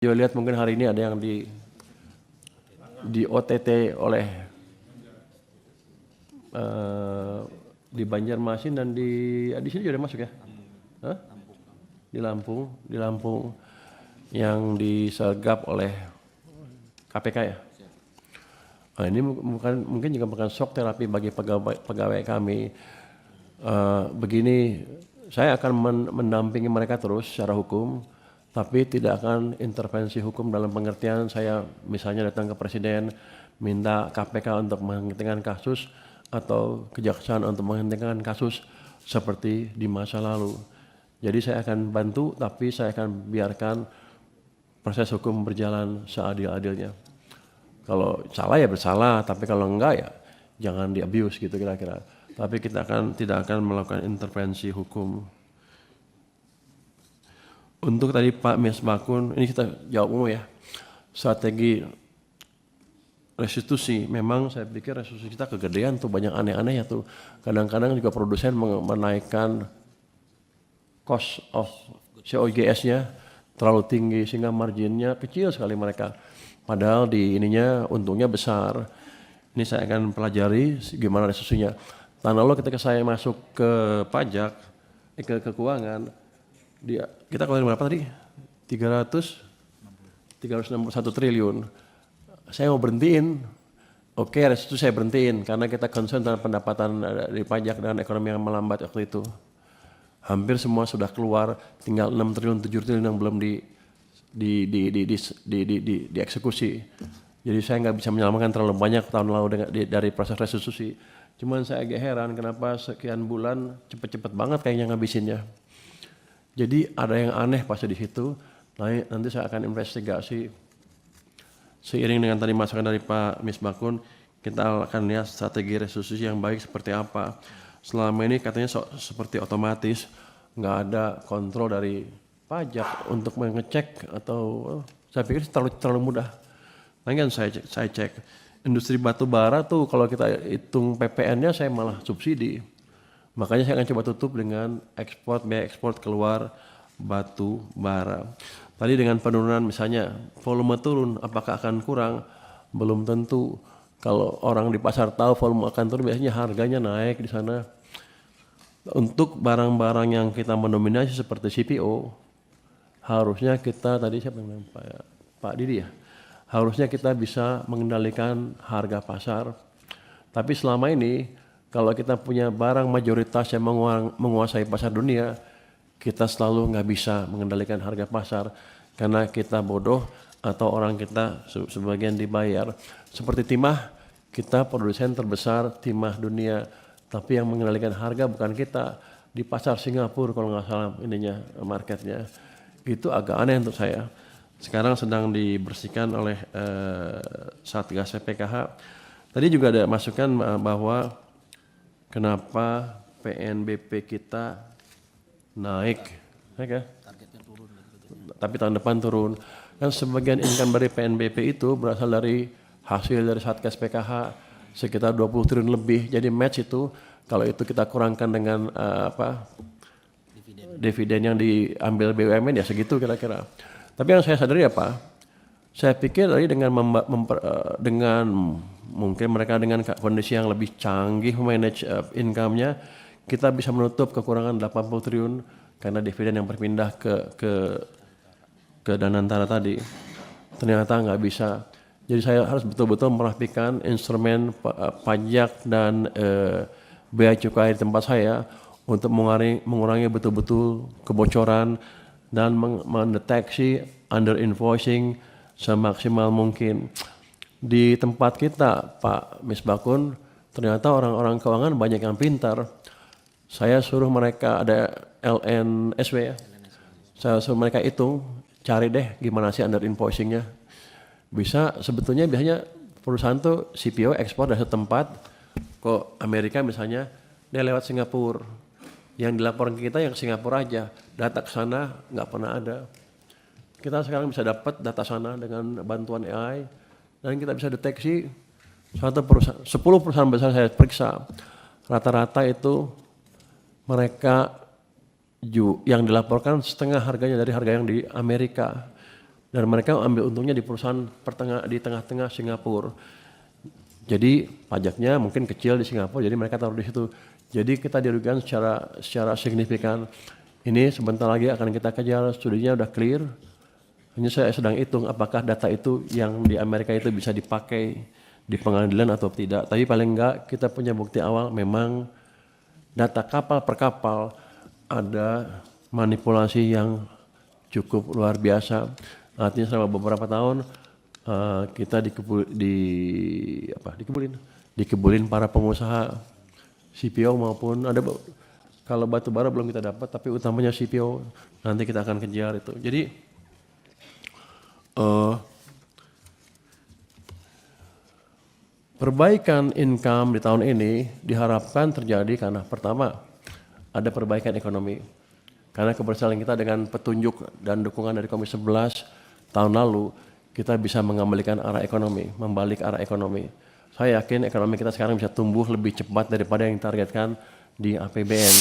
Yo lihat mungkin hari ini ada yang di OTT oleh di Banjarmasin dan di sini juga ada masuk ya? Hah? Di Lampung yang disergap oleh KPK ya. Nah, ini mungkin juga bukan shock terapi bagi pegawai kami. Begini, saya akan mendampingi mereka terus secara hukum, tapi tidak akan intervensi hukum dalam pengertian saya misalnya datang ke presiden minta KPK untuk menghentikan kasus atau kejaksaan untuk menghentikan kasus seperti di masa lalu. Jadi saya akan bantu, tapi saya akan biarkan proses hukum berjalan seadil-adilnya. Kalau salah ya bersalah, tapi kalau enggak ya jangan di-abuse gitu kira-kira. Tapi kita tidak akan melakukan intervensi hukum. Untuk tadi Pak Misbakun, ini kita jawab umum ya. Strategi restitusi, memang saya pikir restitusi kita kegedean tuh, banyak aneh-aneh ya tuh. Kadang-kadang juga produsen menaikkan cost of COGS-nya terlalu tinggi sehingga marginnya kecil sekali mereka. Padahal di ininya untungnya besar. Ini saya akan pelajari gimana restitusinya. Tahun lalu ketika saya masuk ke pajak, ke keuangan, kita keluarin berapa tadi? 361 triliun. Saya mau berhentiin. Oke, restitusi saya berhentiin karena kita concern dengan pendapatan dari pajak dan ekonomi yang melambat waktu itu. Hampir semua sudah keluar, tinggal 6 triliun, 7 triliun yang belum dieksekusi. Jadi saya nggak bisa menyelamatkan terlalu banyak tahun lalu dari proses restitusi. Cuman saya agak heran kenapa sekian bulan cepet-cepet banget kayaknya ngabisinnya. Jadi ada yang aneh pasti di situ. Nanti saya akan investigasi. Seiring dengan tadi masukan dari Pak Misbakun, kita akan lihat strategi restitusi yang baik seperti apa. Selama ini katanya seperti otomatis, nggak ada kontrol dari pajak untuk mengecek atau saya pikir terlalu mudah. Nanti kan saya cek industri batu bara tuh kalau kita hitung PPN-nya saya malah subsidi. Makanya saya akan coba tutup dengan biaya ekspor keluar batu bara. Tadi dengan penurunan misalnya volume turun, apakah akan kurang? Belum tentu. Kalau orang di pasar tahu volume akan turun, biasanya harganya naik di sana. Untuk barang-barang yang kita mendominasi seperti CPO, harusnya kita tadi siapa yang Pak Didi ya, harusnya kita bisa mengendalikan harga pasar. Tapi selama ini kalau kita punya barang mayoritas yang menguasai pasar dunia, kita selalu nggak bisa mengendalikan harga pasar karena kita bodoh atau orang kita sebagian dibayar. Seperti timah, kita produsen terbesar timah dunia, tapi yang mengendalikan harga bukan kita. Di pasar Singapura kalau nggak salah marketnya. Itu agak aneh untuk saya. Sekarang sedang dibersihkan oleh Satgas PKH. Tadi juga ada masukan bahwa kenapa PNBP kita naik ya? Tapi tahun depan turun. Dan sebagian income dari PNBP itu berasal dari hasil dari Satgas PKH sekitar 20 triliun lebih. Jadi match itu kalau itu kita kurangkan dengan dividen yang diambil BUMN ya segitu kira-kira. Tapi yang saya sadari apa? Saya pikir tadi dengan mungkin mereka dengan kondisi yang lebih canggih manage income-nya, kita bisa menutup kekurangan 80 triliun karena dividen yang berpindah ke Danantara tadi. Ternyata nggak bisa. Jadi saya harus betul-betul merapikan instrumen pajak dan bea cukai di tempat saya untuk mengurangi betul-betul kebocoran dan mendeteksi under invoicing semaksimal mungkin. Di tempat kita Pak Misbakun, ternyata orang-orang keuangan banyak yang pintar. Saya suruh mereka ada LNSW ya. Saya suruh mereka hitung, cari deh gimana sih under invoicingnya. Biasanya perusahaan tuh CPO ekspor dari satu tempat ke Amerika misalnya, dia lewat Singapura. Yang dilaporkan ke kita yang Singapura aja, data ke sana nggak pernah ada. Kita sekarang bisa dapat data sana dengan bantuan AI dan kita bisa deteksi 10 perusahaan besar saya periksa, rata-rata itu mereka yang dilaporkan setengah harganya dari harga yang di Amerika. Dan mereka ambil untungnya di perusahaan di tengah-tengah Singapura. Jadi pajaknya mungkin kecil di Singapura, jadi mereka taruh di situ. Jadi kita dirugikan secara signifikan. Ini sebentar lagi akan kita kejar, studinya udah clear. Hanya saya sedang hitung apakah data itu yang di Amerika itu bisa dipakai di pengadilan atau tidak. Tapi paling enggak kita punya bukti awal memang data kapal per kapal ada manipulasi yang cukup luar biasa. Artinya selama beberapa tahun kita dikebulin para pengusaha CPO maupun kalau batu bara belum kita dapat, tapi utamanya CPO nanti kita akan kejar itu. Jadi perbaikan income di tahun ini diharapkan terjadi karena pertama ada perbaikan ekonomi. Karena keberhasilan kita dengan petunjuk dan dukungan dari Komisi 11 tahun lalu, kita bisa mengembalikan arah ekonomi, membalik arah ekonomi. Saya yakin ekonomi kita sekarang bisa tumbuh lebih cepat daripada yang ditargetkan di APBN.